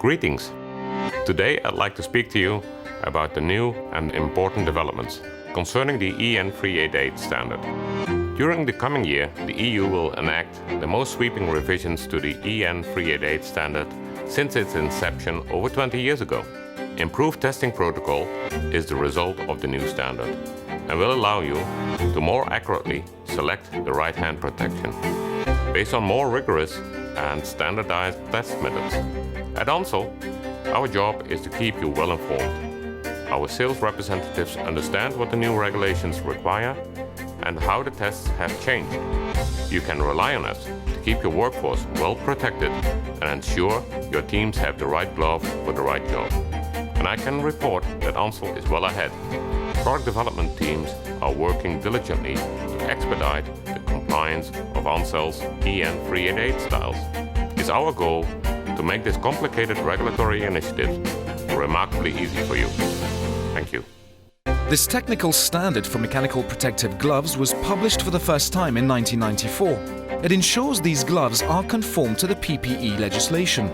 Greetings! Today I'd like to speak to you about the new and important developments concerning the EN 388 standard. During the coming year, the EU will enact the most sweeping revisions to the EN 388 standard since its inception over 20 years ago. Improved testing protocol is the result of the new standard and will allow you to more accurately select the right hand protection based on more rigorous and standardized test methods. At Ansell, our job is to keep you well informed. Our sales representatives understand what the new regulations require and how the tests have changed. You can rely on us to keep your workforce well protected and ensure your teams have the right glove for the right job. And I can report that Ansell is well ahead. Product development teams are working diligently to expedite the compliance of Ansell's EN 388 styles. It's our goal to make this complicated regulatory initiative remarkably easy for you. Thank you. This technical standard for mechanical protective gloves was published for the first time in 1994. It ensures these gloves are conform to the PPE legislation.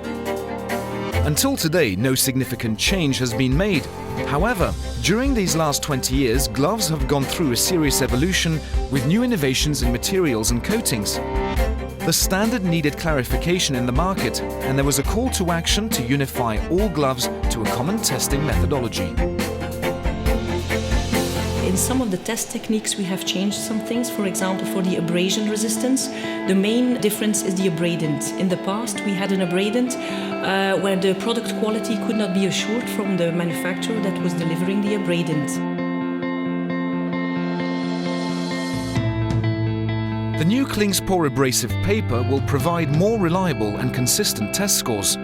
Until today, no significant change has been made. However, during these last 20 years, gloves have gone through a serious evolution with new innovations in materials and coatings. The standard needed clarification in the market, and there was a call to action to unify all gloves to a common testing methodology. In some of the test techniques we have changed some things. For example, for the abrasion resistance, the main difference is the abradant. In the past we had an abradant where the product quality could not be assured from the manufacturer that was delivering the abradant. The new Klingspor abrasive paper will provide more reliable and consistent test scores.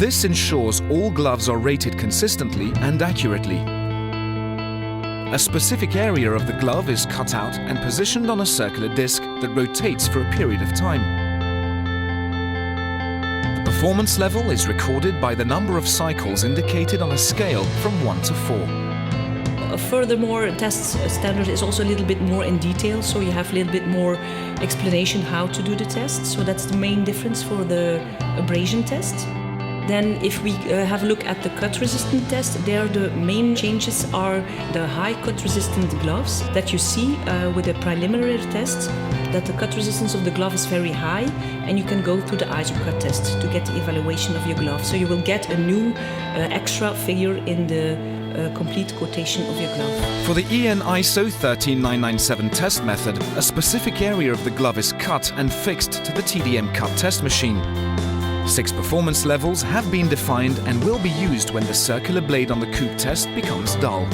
This ensures all gloves are rated consistently and accurately. A specific area of the glove is cut out and positioned on a circular disc that rotates for a period of time. The performance level is recorded by the number of cycles indicated on a scale from 1 to 4. Furthermore, test standard is also a little bit more in detail, so you have a little bit more explanation how to do the test. So that's the main difference for the abrasion test. Then if we have a look at the cut-resistant test, there the main changes are the high cut-resistant gloves that you see with the preliminary test, that the cut resistance of the glove is very high, and you can go to the ISO-cut test to get the evaluation of your glove. So you will get a new extra figure in the complete quotation of your glove. For the EN ISO 13997 test method, a specific area of the glove is cut and fixed to the TDM cut test machine. 6 performance levels have been defined and will be used when the circular blade on the coupe test becomes dull.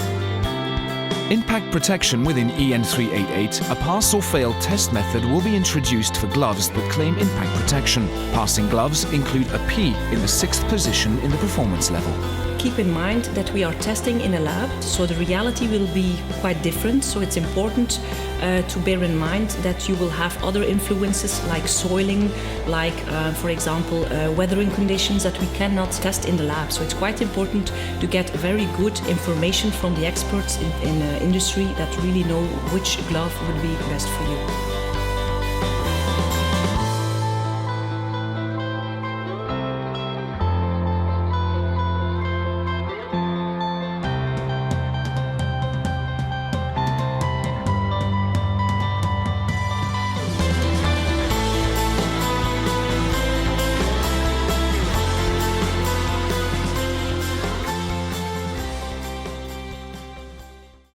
Impact protection within EN 388, a pass or fail test method, will be introduced for gloves that claim impact protection. Passing gloves include a P in the 6th position in the performance level. Keep in mind that we are testing in a lab, so the reality will be quite different. So it's important to bear in mind that you will have other influences like soiling, like for example weathering conditions that we cannot test in the lab. So it's quite important to get very good information from the experts in industry that really know which glove would be best for you.